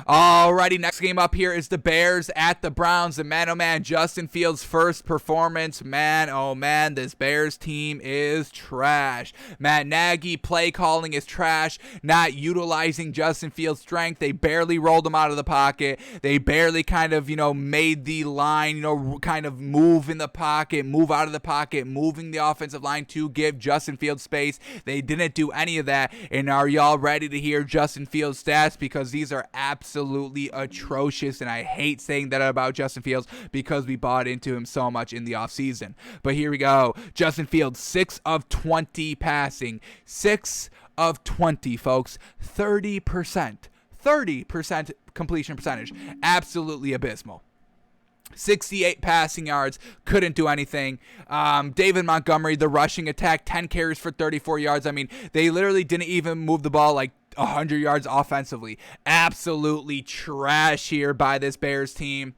Alrighty, next game up here is the Bears at the Browns. And man, oh man, Justin Fields' first performance. Man, oh man, this Bears team is trash. Matt Nagy play calling is trash. Not utilizing Justin Fields' strength. They barely rolled him out of the pocket. They barely kind of, made the line, kind of move in the pocket, move out of the pocket, moving the offensive line to give Justin Fields space. They didn't do any of that. And are y'all ready to hear Justin Fields' stats? Because these are absolutely atrocious, and I hate saying that about Justin Fields because we bought into him so much in the offseason. But here we go. Justin Fields, 6 of 20 passing. 6 of 20, folks. 30%. 30% completion percentage. Absolutely abysmal. 68 passing yards, couldn't do anything. David Montgomery, the rushing attack, 10 carries for 34 yards. I mean, they literally didn't even move the ball like 100 yards offensively. Absolutely trash here by this Bears team.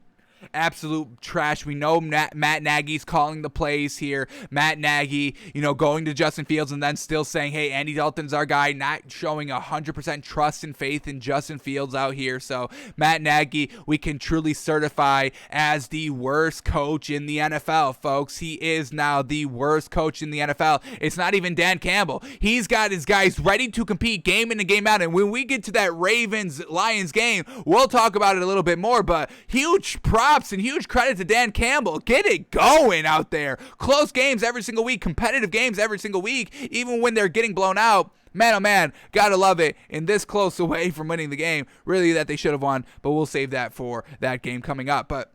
Absolute trash. We know Matt Nagy's calling the plays here. Matt Nagy, going to Justin Fields and then still saying, hey, Andy Dalton's our guy, not showing 100% trust and faith in Justin Fields out here. So Matt Nagy, we can truly certify as the worst coach in the NFL, folks. He is now the worst coach in the NFL. It's not even Dan Campbell. He's got his guys ready to compete game in and game out. And when we get to that Ravens-Lions game, we'll talk about it a little bit more, but huge props and huge credit to Dan Campbell. Get it going out there. Close games every single week. Competitive games every single week. Even when they're getting blown out. Man, oh man, gotta love it. And this close away from winning the game. Really that they should have won. But we'll save that for that game coming up. But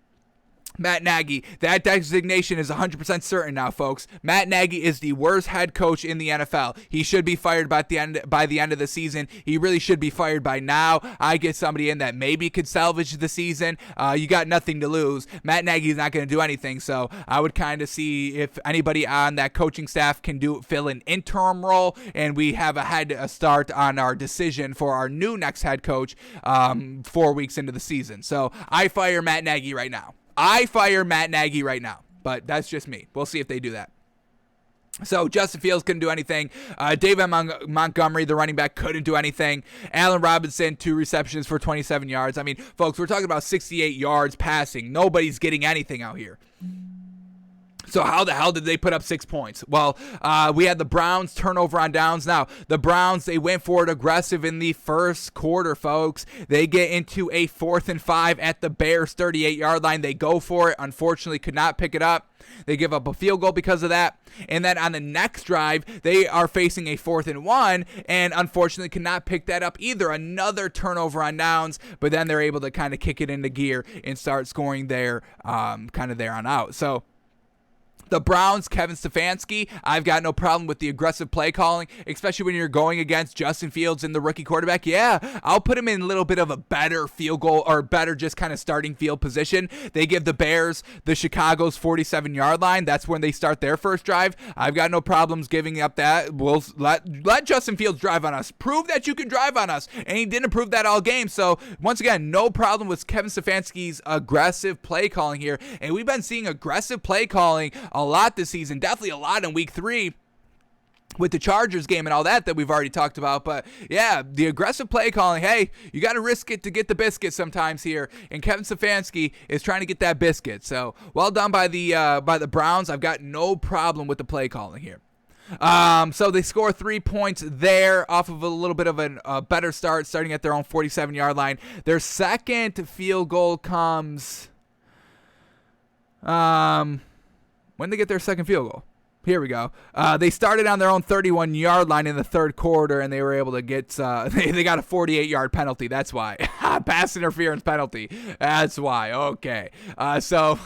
Matt Nagy, that designation is 100% certain now, folks. Matt Nagy is the worst head coach in the NFL. He should be fired by the end of the season. He really should be fired by now. I get somebody in that maybe could salvage the season. You got nothing to lose. Matt Nagy is not going to do anything, so I would kind of see if anybody on that coaching staff can fill an interim role, and we have a head start on our decision for our new next head coach 4 weeks into the season. So I fire Matt Nagy right now. But that's just me. We'll see if they do that. So Justin Fields couldn't do anything. David Montgomery, the running back, couldn't do anything. Allen Robinson, 2 receptions for 27 yards. I mean, folks, we're talking about 68 yards passing. Nobody's getting anything out here. So how the hell did they put up 6 points? Well, we had the Browns turnover on downs. Now, the Browns, they went for it aggressive in the first quarter, folks. They get into a 4th and 5 at the Bears 38-yard line. They go for it. Unfortunately, could not pick it up. They give up a field goal because of that. And then on the next drive, they are facing a 4th and 1, and unfortunately cannot pick that up either. Another turnover on downs, but then they're able to kind of kick it into gear and start scoring there, kind of there on out. So the Browns, Kevin Stefanski, I've got no problem with the aggressive play calling, especially when you're going against Justin Fields and the rookie quarterback. Yeah, I'll put him in a little bit of a better field goal or better just kind of starting field position. They give the Bears the Chicago's 47-yard line. That's when they start their first drive. I've got no problems giving up that. We'll let Justin Fields drive on us. Prove that you can drive on us. And he didn't prove that all game. So, once again, no problem with Kevin Stefanski's aggressive play calling here. And we've been seeing aggressive play calling a lot this season, definitely a lot in week 3 with the Chargers game and all that we've already talked about. But yeah, the aggressive play calling, hey, you got to risk it to get the biscuit sometimes here, and Kevin Stefanski is trying to get that biscuit. So well done by the Browns. I've got no problem with the play calling here. So they score 3 points there off of a little bit of a better start, starting at their own 47-yard line. Their second field goal comes when they get their second field goal. Here we go. They started on their own 31-yard line in the third quarter, and they were able to get they got a 48-yard penalty. That's why. Pass interference penalty. That's why. Okay. So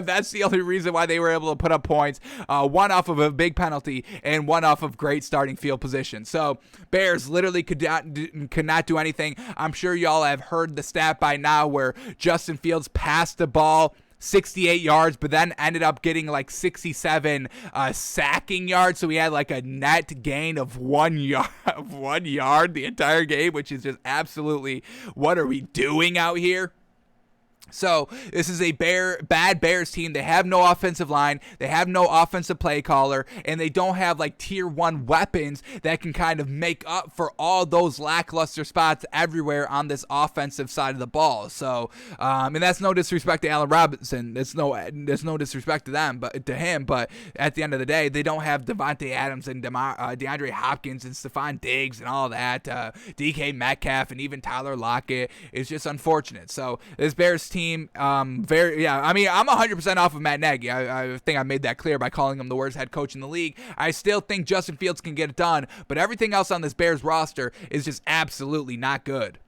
that's the only reason why they were able to put up points. One off of a big penalty and one off of great starting field position. So Bears literally could not do anything. I'm sure y'all have heard the stat by now where Justin Fields passed the ball 68 yards, but then ended up getting like 67 sacking yards. So he had like a net gain of 1 yard the entire game, which is just absolutely, what are we doing out here? So this is a bad Bears team. They have no offensive line. They have no offensive play caller. And they don't have like tier 1 weapons that can kind of make up for all those lackluster spots everywhere on this offensive side of the ball. So, and that's no disrespect to Allen Robinson. There's no disrespect to them, but to him. But at the end of the day, they don't have Devontae Adams and DeAndre Hopkins and Stephon Diggs and all that. DK Metcalf and even Tyler Lockett. It's just unfortunate. So this Bears team, I'm 100% off of Matt Nagy. I think I made that clear by calling him the worst head coach in the league. I still think Justin Fields can get it done, but everything else on this Bears roster is just absolutely not good.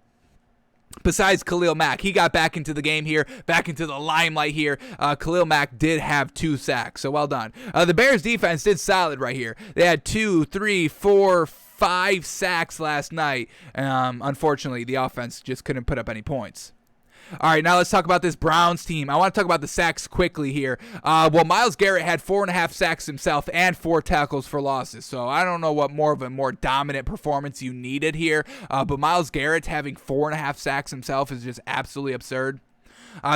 Besides Khalil Mack, he got back into the game here, back into the limelight here. Khalil Mack did have 2 sacks, so well done. The Bears defense did solid right here. They had 2, 3, 4, 5 sacks last night. Unfortunately, the offense just couldn't put up any points. All right, now let's talk about this Browns team. I want to talk about the sacks quickly here. Myles Garrett had 4.5 sacks himself and 4 tackles for losses. So I don't know what more dominant performance you needed here. But Myles Garrett having 4.5 sacks himself is just absolutely absurd.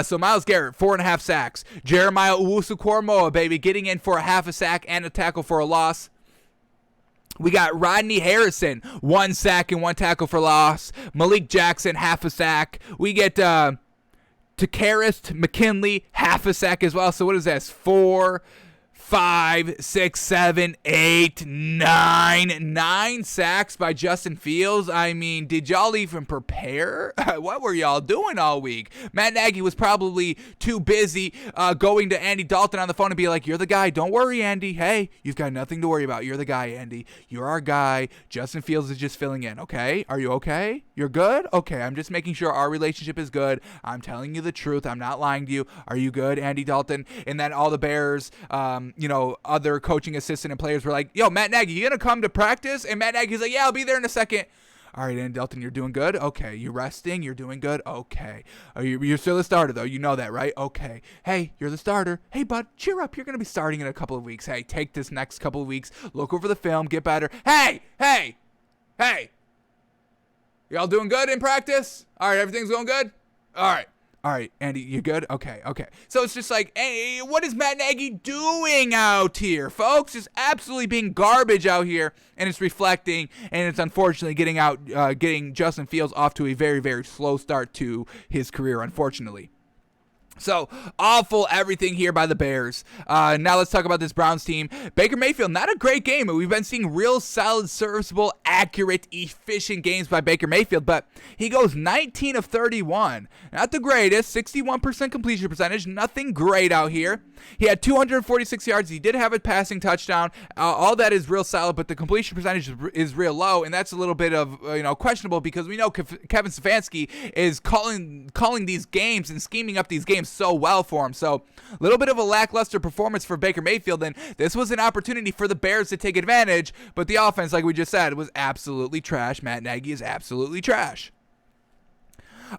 So Myles Garrett, 4.5 sacks. Jeremiah Owusu-Koramoah, baby, getting in for a half a sack and a tackle for a loss. We got Rodney Harrison, 1 sack and 1 tackle for loss. Malik Jackson, half a sack. We get Takaris McKinley, half a sack as well. So what is this? 4, 5, 6, 7, 8, 9 sacks by Justin Fields. I mean, did y'all even prepare? What were y'all doing all week? Matt Nagy was probably too busy going to Andy Dalton on the phone and be like, you're the guy. Don't worry, Andy. Hey, you've got nothing to worry about. You're the guy, Andy. You're our guy. Justin Fields is just filling in, okay? Are you okay? You're good? Okay, I'm just making sure our relationship is good. I'm telling you the truth. I'm not lying to you. Are you good, Andy Dalton? And then all the Bears, other coaching assistant and players were like, yo, Matt Nagy, you gonna come to practice? And Matt Nagy's like, yeah, I'll be there in a second. All right, Andy Dalton, you're doing good? Okay. You resting? You're doing good? Okay. You're still the starter, though. You know that, right? Okay. Hey, you're the starter. Hey, bud, cheer up. You're going to be starting in a couple of weeks. Hey, take this next couple of weeks. Look over the film. Get better. Hey. Y'all doing good in practice? All right, everything's going good? All right, Andy, you good? Okay. So it's just like, hey, what is Matt Nagy doing out here, folks? Just absolutely being garbage out here, and it's reflecting, and it's unfortunately getting Justin Fields off to a very, very slow start to his career, unfortunately. So, awful everything here by the Bears. Now let's talk about this Browns team. Baker Mayfield, not a great game. We've been seeing real solid, serviceable, accurate, efficient games by Baker Mayfield, but he goes 19 of 31. Not the greatest, 61% completion percentage, nothing great out here. He had 246 yards. He did have a passing touchdown. All that is real solid, but the completion percentage is real low, and that's a little bit of questionable because we know Kevin Stefanski is calling these games and scheming up these games so well for him. So a little bit of a lackluster performance for Baker Mayfield, and this was an opportunity for the Bears to take advantage, but the offense, like we just said, was absolutely trash. Matt Nagy is absolutely trash.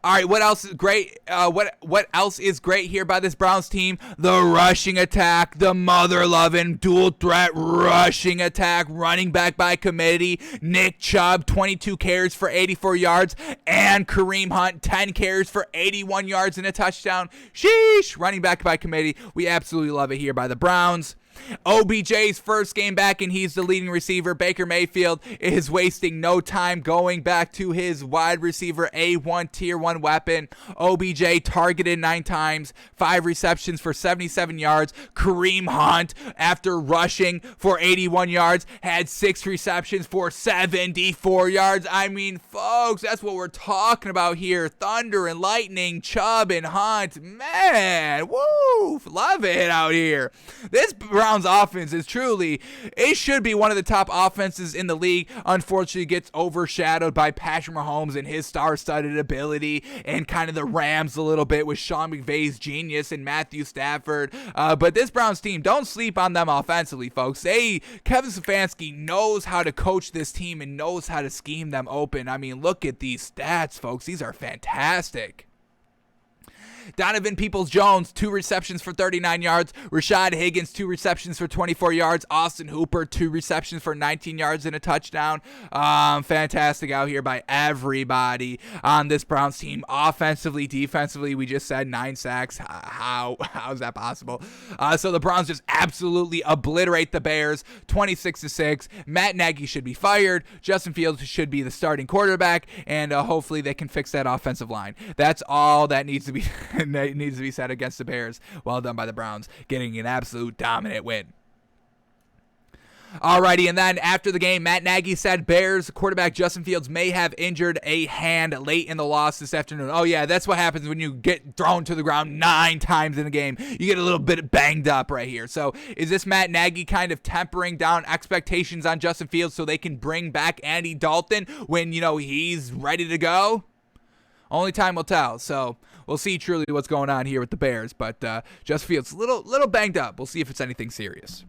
All right, what else is great? What else is great here by this Browns team? The rushing attack, the mother-loving dual threat rushing attack, running back by committee. Nick Chubb, 22 carries for 84 yards, and Kareem Hunt, 10 carries for 81 yards and a touchdown. Sheesh, running back by committee. We absolutely love it here by the Browns. OBJ's first game back, and he's the leading receiver. Baker Mayfield is wasting no time going back to his wide receiver A1 tier 1 weapon. OBJ targeted 9 times, 5 receptions for 77 yards. Kareem Hunt, after rushing for 81 yards, had 6 receptions for 74 yards. I mean, folks, that's what we're talking about here. Thunder and lightning, Chubb and Hunt. Man, woo, love it out here. This Browns offense is truly, it should be one of the top offenses in the league. Unfortunately, gets overshadowed by Patrick Mahomes and his star-studded ability, and kind of the Rams a little bit with Sean McVay's genius and Matthew Stafford. But this Browns team, don't sleep on them offensively, folks. Kevin Stefanski knows how to coach this team and knows how to scheme them open. I mean, look at these stats, folks. These are fantastic. Donovan Peoples-Jones, 2 receptions for 39 yards. Rashad Higgins, 2 receptions for 24 yards. Austin Hooper, 2 receptions for 19 yards and a touchdown. Fantastic out here by everybody on this Browns team. Offensively, defensively, we just said 9 sacks. How is that possible? So the Browns just absolutely obliterate the Bears, 26-6. Matt Nagy should be fired. Justin Fields should be the starting quarterback, and hopefully they can fix that offensive line. That's all that needs to be said against the Bears. Well done by the Browns, getting an absolute dominant win. Alrighty, and then after the game, Matt Nagy said Bears quarterback Justin Fields may have injured a hand late in the loss this afternoon. Oh yeah, that's what happens when you get thrown to the ground 9 times in a game. You get a little bit banged up right here. So is this Matt Nagy kind of tempering down expectations on Justin Fields so they can bring back Andy Dalton when, he's ready to go? Only time will tell. So we'll see truly what's going on here with the Bears. But Justin Fields a little banged up. We'll see if it's anything serious.